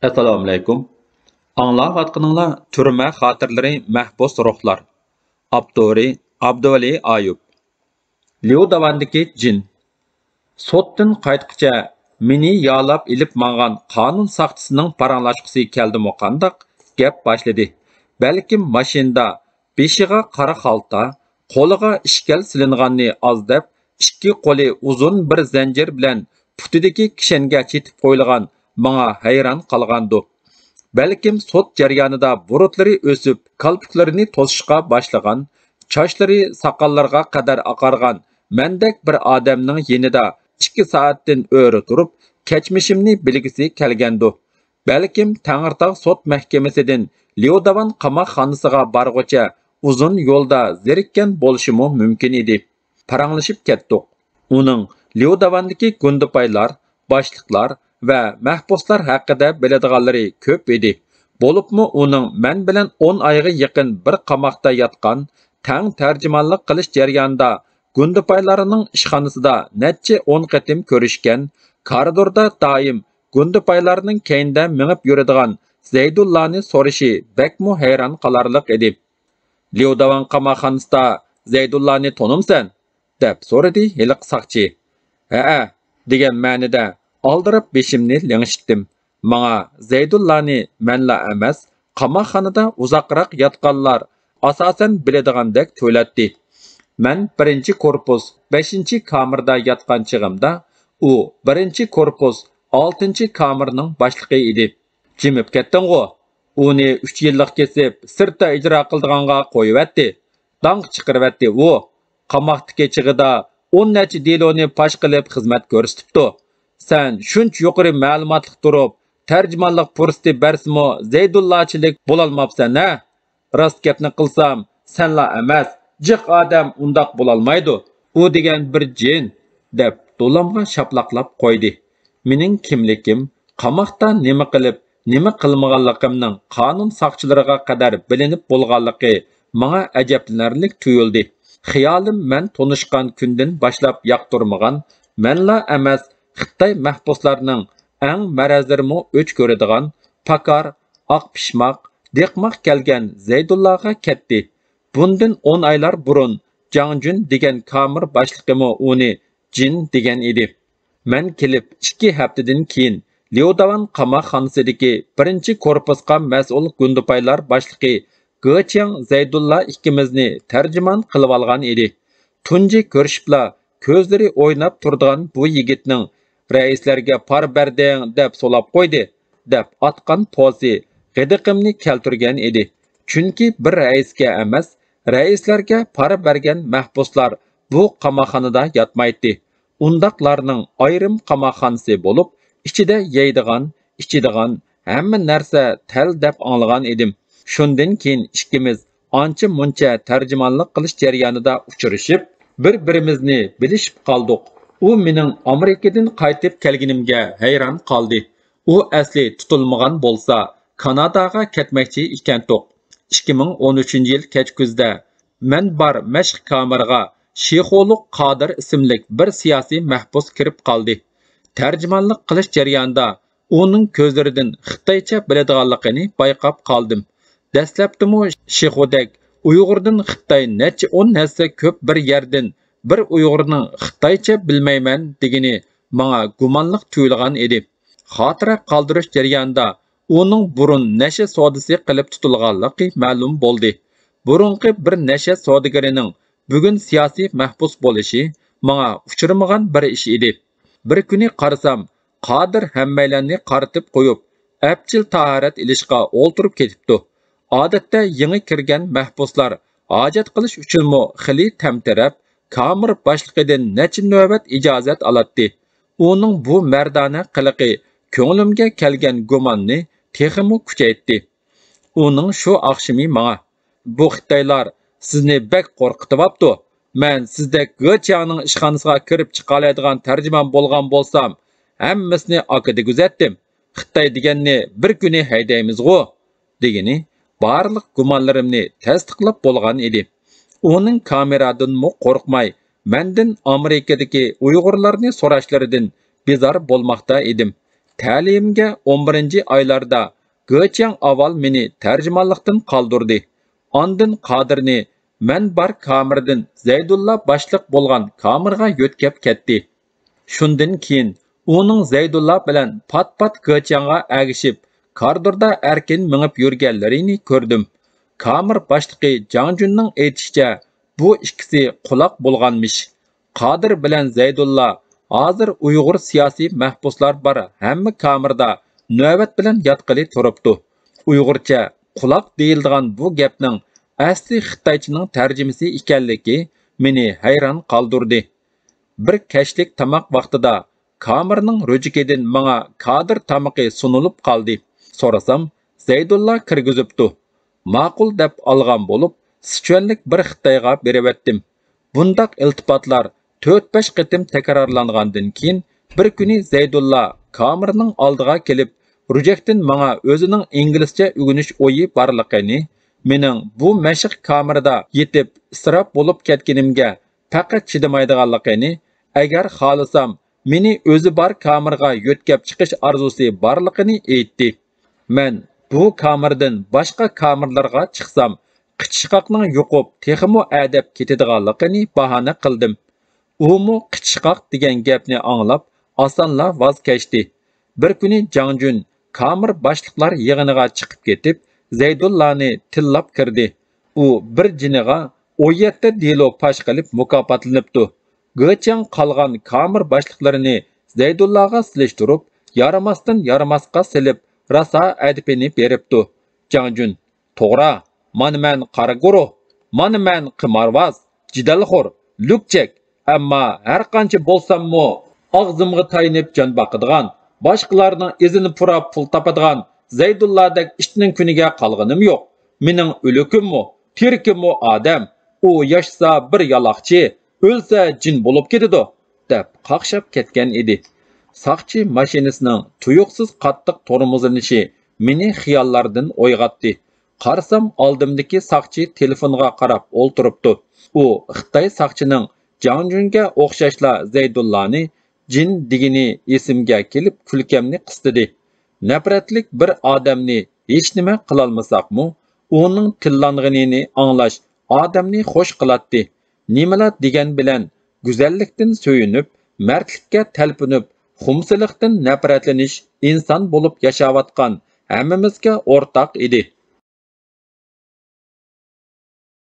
Assalomu alaykum. Anglayotganinglar Turma xotirlari mahbus ruhlar. Abduri Abduvali Ayub. Liudavandagi jin. Sotdan qaytqicha meni yalab ilib mang'an qonun saqchisining paranglashqisi keldimi qandaq gap boshladi. Balkim mashinada beshiga qara xalta, qo'liga ishkal silinganni oz deb, ikki qo'li uzun bir zanjir bilan putidagi kishanga chetib qo'yilgan manga hayron qolgandi. Balkim sot jarayonida burutlari o'sib, kalpuklarini to'sishga boshlagan, chochlari soqollarga qadar oqargan mendek bir odamning yenida 2 soatdan o'ri turib, kechmishimni bilgisi kelgandi. Balkim Tangirtog' sot mahkamasidan Liudavan qamoqxonasiga borguncha uzun yo'lda zerikkan bo'lishimi mumkin edi. Paranglashib ketdik. Uning Liudavandagi gundupaylar, boshliqlar va mahbuslar haqida biladiganlari ko'p edi. Bo'libmi uning men bilan 10 oyga yaqin bir qamoqda yotgan, tang tarjimonlik qilish jarayonida gundupaylarning ishxonasida necha 10 qatim ko'rishgan, koridorda doim gundupaylarning keyinda minib yuradigan Zaydullani so'rishi bakmu hayron qolarlik edi. Liudavan qamoqxonasida Zaydullani tanimsan? Deb so'radi hiliq saqchi. Ha, degan ma'nida aldirib beshimni lingishdim. Manga Zaydullani menla emas, qamoqxonada uzoqroq yotganlar asosan biladigandek to'latdi. Men 1-korpus 5-kamerda yotgan chig'imda u 1-korpus 6-kamerning boshlig'i edi. Jimib ketding-ku. Uni 3 yillik kesib, sirtda ijro qildiganga qo'yibdi. Danq chiqiribdi u. Qamoqdagi chig'ida 10 necha deloni pash qilib xizmat ko'rsatibdi. Sen shuncha yuqori ma'lumotli turib, tarjimonlik fursati bersimi Zaydullachilik bo'lolmabsan, ha? Rost gapni qilsam, senla emas, jiq odam undoq bo'lolmaydi. U degan bir jin, deb do'lamga shaplaqlab qo'ydi. Mening kimlikim, qamoqda nima qilib, nima qilmaganligimning qonun soqchilariga qadar bilinib bo'lganligi menga ajablanarlik tuyuldi. Xiyolim men tanishgan kundan boshlab yoqtirmagan, menla emas, Xitoy mahbuslarining eng marazlarimi o'ch ko'radigan, pakar, oq pishmoq, deqmoq kelgan Zaydullaga ketdi. Bundan 10 oylar burun Jangjun degan kamir boshlig'imi uni jin degan edi. Men kelib 2 haftadan keyin Liudavan qamoqxonasidagi 1-korpusga mas'ul gundupaylar boshlig'i Gochiang Zaydulla ikkimizni tarjimon qilib olgan edi. Tunji ko'rishibla ko'zlari o'ynab turadigan bu yigitning raislarga par berding deb so'lab qo'ydi, deb atqan pozi g'idiqimni keltirgan edi. Chunki bir raisga emas, raislarga par bergan mahbuslar bu qamoqxonada yotmaydi. Undaqlarning ayrim qamoqxonasi bo'lib, ichida yeydigan, ichadigan hamma narsa tal deb anglagan edim. Shundan keyin ikkimiz ancha muncha tarjimonlik qilish jarayonida uchrashib, bir-birimizni bilishib qoldik. U mening Amerikadan qaytib kelganimga hayron qoldi. U asli tutilmagan bo'lsa, Kanadaga ketmoqchi ekandik. 2013-yil kech kuzda men bar mashq kameraga Shexoluq Qodir ismli bir siyosiy mahbus kirib qoldi. Tarjimonlik qilish jarayonida uning ko'zlaridan Xitoycha biladiganligini bayqab qoldim. Dastlabdimi Shexodek Uyg'urdan Xitoy necha 10 hassa ko'p bir yerdan bir Uyg'urning Xitoycha bilmayman degani menga gumonliq tuyulgan edi. Xotira qoldirish jarayonida uning burun nasha sodisi qilib tutilganligi ma'lum bo'ldi. Burunqi bir nasha sodigarining bugun siyosiy mahbus bo'lishi menga uchirmagan bir ish edi. Bir kuni qarasam, Qodir hammaylarni qaritib qo'yib, apchil tahorat ilishga o'ltirib ketibdi. Odatda yangi kirgan mahbuslar hojat qilish uchunmi xili tamtarab, kamir boshlig'idan necha navbat ijozat oladi. Uning bu mardona qiliqi ko'nglimga kelgan gumonni texmi kuchaytdi. Uning shu oqshimi menga: "Bu Xitoylar sizni bek qo'rqityapti. Men sizdek Gochiangning ishxonasiga kirib chiqa oladigan tarjimon bo'lgan bo'lsam, hammasini akada kuzatdim. Xitoy deganni bir kuni haydaymiz-ku" degani barliq gumonlarimni tasdiqlab bo'lgan edi. Uning kameradanmi qo'rqmay, mendan Amerikadagi Uyg'urlarni so'rashlaridan bezor bo'lmoqda edim. Ta'limga 11-oylarda Göçen aval meni tarjimonlikdan qoldirdi. Ondan Qodirni men bar kamirdan Zaydulla boshliq bo'lgan kamirga yo'tkab ketdi. Shundan keyin uning Zaydulla bilan pat-pat Göçenga agishib, koridorda erkin minib yurganlarini ko'rdim. Kamir boshlig'i Jangjunning aytishicha, bu ikkisi quloq bo'lganmish. Qodir bilan Zaydulla hozir Uyg'ur siyosiy mahbuslar bor hamma kamirda navbat bilan yotqili turibdi. Uyg'urcha quloq deyiladigan bu gapning asli Xitoychaning tarjimasi ekanligi meni hayron qoldirdi. Bir kashlik tamoq vaqtida kamirning ro'jikidan menga Qodir tamoqi sunulib qoldi. So'rasam, Zaydulla kirgizibdi. Ma'qul deb olgan bo'lib, sichvanlik bir Xitoyga beravatdim. Bundaq iltifotlar 4-5 qitim takrorlangandan keyin bir kuni Zaydulla kamirning oldiga kelib, Rujakdan menga o'zining inglizcha o'rganish o'yi borligini, mening bu mashq kamirda yetib isrof bo'lib ketganimga faqat chidamaydiganligini, agar xohlasam meni o'zi bor kamirga yo'tkab chiqish orzusi borligini aytdi. Men bu kamirdan boshqa kamirlarga chiqsam, qichqoqning yo'qib, texmo adab ketadiganligini bahona qildim. Umu qichqoq degan gapni anglab, osonla voz kechdi. Bir kuni Jangjun kamir boshliqlar yig'iniga chiqib ketib, Zaydullani tillab kirdi. U bir jiniga 17 dilo pash qilib mukofotlanibdi. Göçen qolgan kamir boshliqlarini Zaydullaga silishtirib, yaramasdan yaramasqa silib, rasa adibini beribdi. Jangjun, to'g'ri, mana men qara guruh, mana men qimarvaz, jidalxo'r, lukchak, ammo har qancha bo'lsam-mu, og'zimga tayinib jon boqadigan, boshqalarning izini purab pul topadigan Zaydulladek ishning kuniga qolganim yo'q. Mening o'likimmi, tirkimmi odam, u yashsa bir yaloqchi, o'lsa jin bo'lib ketadi, deb qaqshab ketgan edi. Saqchi mashinasining tuyuqsiz qattiq tormozlanishi meni xiyollardan o'yg'otdi. Qarsam oldimdagi saqchi telefonga qarab o'ltiribdi. U Xitoy saqchining Jangjunga o'xshashla Zaydullani jin digini esimga kelib kulkamni qistidi. Nafratlik bir odamni hech nima qilolmasaqmi, uning tillanganini anglash odamni xush qiladi. Nimalar degan bilan go'zallikdan so'yinib, mardlikka talpinib, xumsiliqdan nafratlanish inson bo'lib yashayotgan hammamizga o'rtaq edi.